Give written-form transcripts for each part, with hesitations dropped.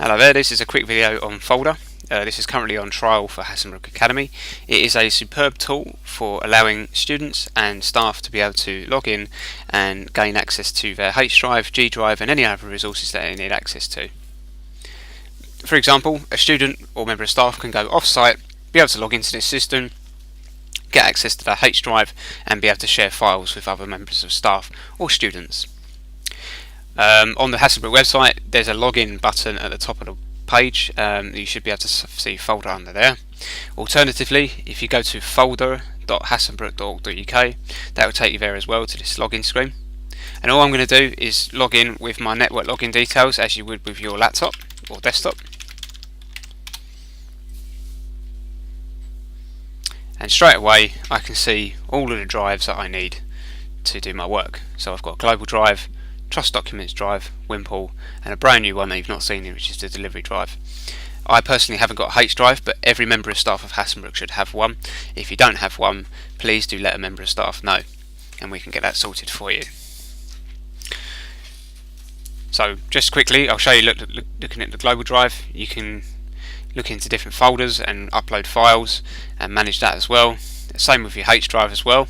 Hello there, this is a quick video on Foldr. This is currently on trial for Hasselbrook Academy. It is a superb tool for allowing students and staff to be able to log in and gain access to their H drive, G drive and any other resources that they need access to. For example, a student or member of staff can go off-site, be able to log into this system, get access to their H drive and be able to share files with other members of staff or students. On the Hasselbrook website there's a login button at the top of the page. You should be able to see Foldr under there. Alternatively, if you go to foldr.hasselbrook.org.uk, that will take you there as well to this login screen. And all I'm going to do is log in with my network login details as you would with your laptop or desktop. And straight away I can see all of the drives that I need to do my work. So I've got Global Drive, Trust Documents Drive, Wimple, and a brand new one that you've not seen, which is the Delivery Drive. I personally haven't got H Drive, but every member of staff of Hasselbrook should have one. If you don't have one, please do let a member of staff know, and we can get that sorted for you. So just quickly, I'll show you looking at the Global Drive. You can look into different folders and upload files and manage that as well. Same with your H Drive as well,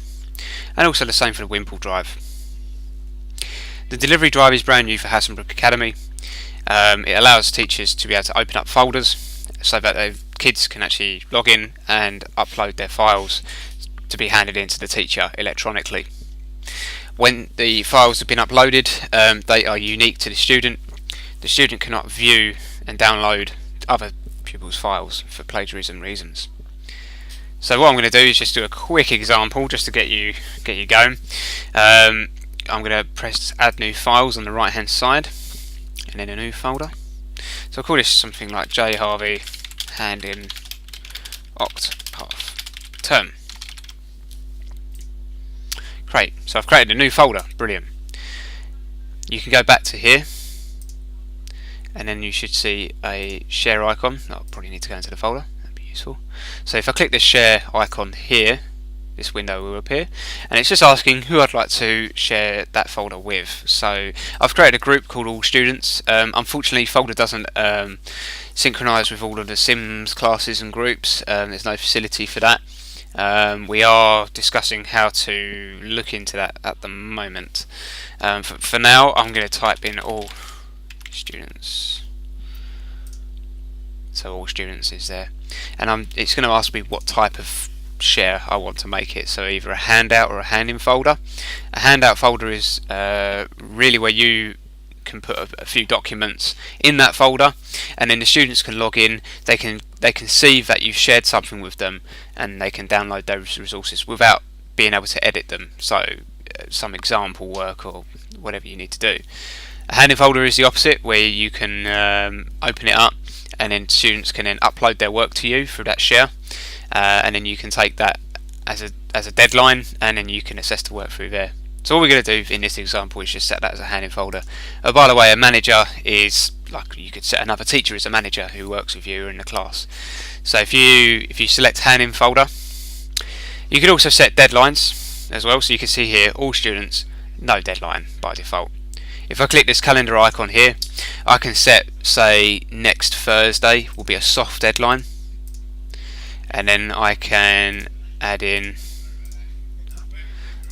and also the same for the Wimple Drive. The Delivery Drive is brand new for Hasselbrook Academy. It allows teachers to be able to open up folders so that their kids can actually log in and upload their files to be handed in to the teacher electronically. When the files have been uploaded, they are unique to the student. The student cannot view and download other pupils' files for plagiarism reasons. So what I'm going to do is just do a quick example just to get you going. I'm going to press add new files on the right hand side and then a new folder. So I'll call this something like J Harvey hand in Oct Path term. Great, so I've created a new folder, brilliant. You can go back to here and then you should see a share icon. I'll probably need to go into the folder, that'd be useful. So if I click this share icon here, this window will appear and it's just asking who I'd like to share that folder with. So I've created a group called All Students. Unfortunately Foldr doesn't synchronise with all of the Sims classes and groups. There's no facility for that. We are discussing how to look into that at the moment. For now I'm going to type in All Students. So All Students is there, and it's going to ask me what type of share I want to make it. So either a handout or a hand-in folder. A handout folder is really where you can put a few documents in that folder, and then the students can log in. They can see that you've shared something with them, and they can download those resources without being able to edit them. So some example work or whatever you need to do. A hand-in folder is the opposite, where you can open it up, and then students can then upload their work to you through that share. And then you can take that as a deadline, and then you can assess the work through there. So all we're going to do in this example is just set that as a hand-in folder. By the way, a manager is like, you could set another teacher as a manager who works with you in the class. So if you select hand-in folder, you could also set deadlines as well. So you can see here all students, no deadline by default. If I click this calendar icon here, I can set, say, next Thursday will be a soft deadline. And then I can add in,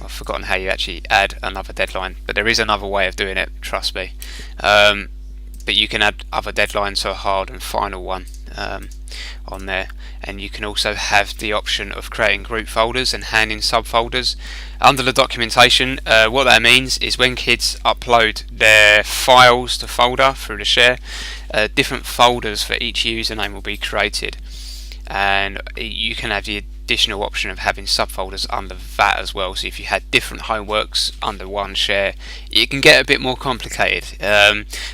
I've forgotten how you actually add another deadline, but there is another way of doing it, trust me. But you can add other deadlines, so a hard and final one on there. And you can also have the option of creating group folders and hand-in subfolders. Under the documentation, what that means is when kids upload their files to Foldr through the share, different folders for each username will be created. And you can have the additional option of having subfolders under that as well. So if you had different homeworks under one share, it can get a bit more complicated.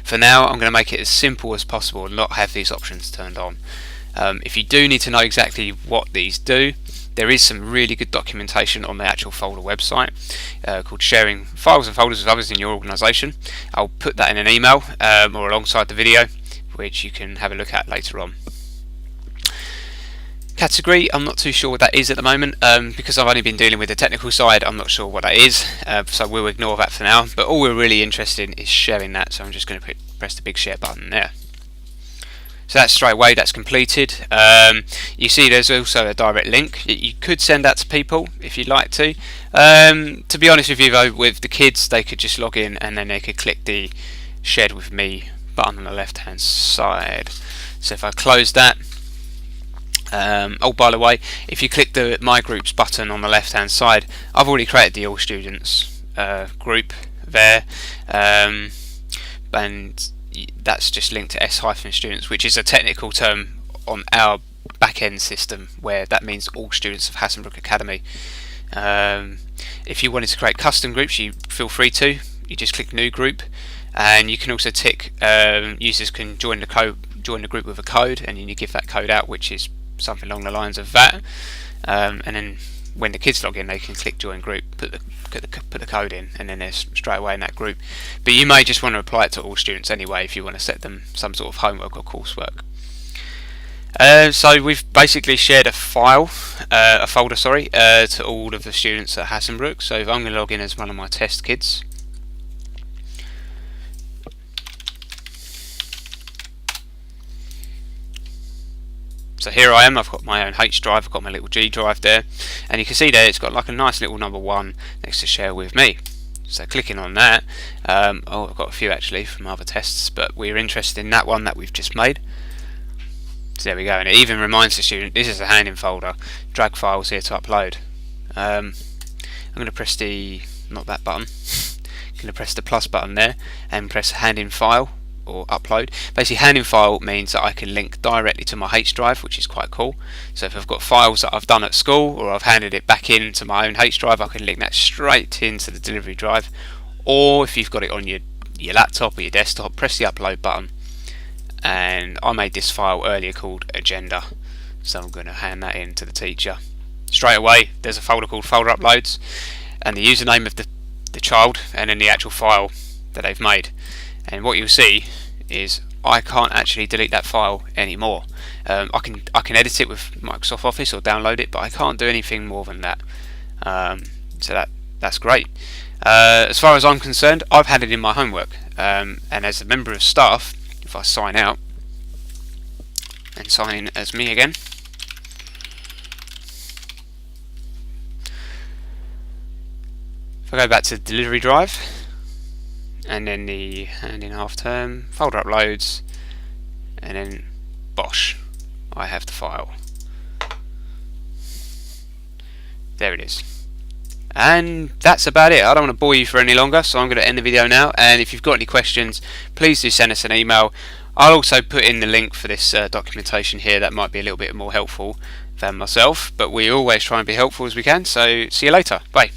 For now I'm going to make it as simple as possible and not have these options turned on. If you do need to know exactly what these do, there is some really good documentation on the actual Foldr website called Sharing Files and Folders with Others in Your Organisation. I'll put that in an email or alongside the video, which you can have a look at later on. Category, I'm not too sure what that is at the moment, because I've only been dealing with the technical side. I'm not sure what that is, so we'll ignore that for now, but all we're really interested in is sharing that, so I'm just going to press the big share button there. So that's straight away, that's completed. You see there's also a direct link. You could send that to people if you'd like to. To be honest with you though, with the kids, they could just log in and then they could click the shared with me button on the left hand side. So if I close that, oh, by the way, if you click the My Groups button on the left hand side, I've already created the All Students group there, and that's just linked to S-students, which is a technical term on our back-end system where that means all students of Hassenbrook Academy. If you wanted to create custom groups, you feel free to. You just click New Group, and you can also tick users can join the group with a code, and then you give that code out, which is something along the lines of that, and then when the kids log in, they can click join group, put the code in, and then they're straight away in that group. But you may just want to apply it to all students anyway if you want to set them some sort of homework or coursework. So we've basically shared a folder, to all of the students at Hassenbrook. So if I'm going to log in as one of my test kids, so here I am, I've got my own H drive, I've got my little G drive there, and you can see there it's got like a nice little number 1 next to share with me. So clicking on that, I've got a few actually from other tests, but we're interested in that one that we've just made. So there we go, and it even reminds the student this is a hand-in folder, drag files here to upload. I'm going to press not that button, I'm going to press the plus button there and press hand-in file or upload. Basically, hand in file means that I can link directly to my H drive, which is quite cool. So if I've got files that I've done at school or I've handed it back into my own H drive, I can link that straight into the delivery drive. Or if you've got it on your laptop or your desktop, press the upload button. And I made this file earlier called agenda, so I'm going to hand that in to the teacher. Straight away there's a folder called folder uploads and the username of the child and then the actual file that they've made. And what you'll see is I can't actually delete that file anymore. I can edit it with Microsoft Office or download it, but I can't do anything more than that. So that's great. As far as I'm concerned, I've handed in my homework, and as a member of staff, if I sign out and sign in as me again, if I go back to the delivery drive, and then the hand in half term, folder uploads, and then bosh, I have the file. There it is. And that's about it. I don't want to bore you for any longer, so I'm going to end the video now. And if you've got any questions, please do send us an email. I'll also put in the link for this documentation here. That might be a little bit more helpful than myself, but we always try and be helpful as we can. So see you later. Bye.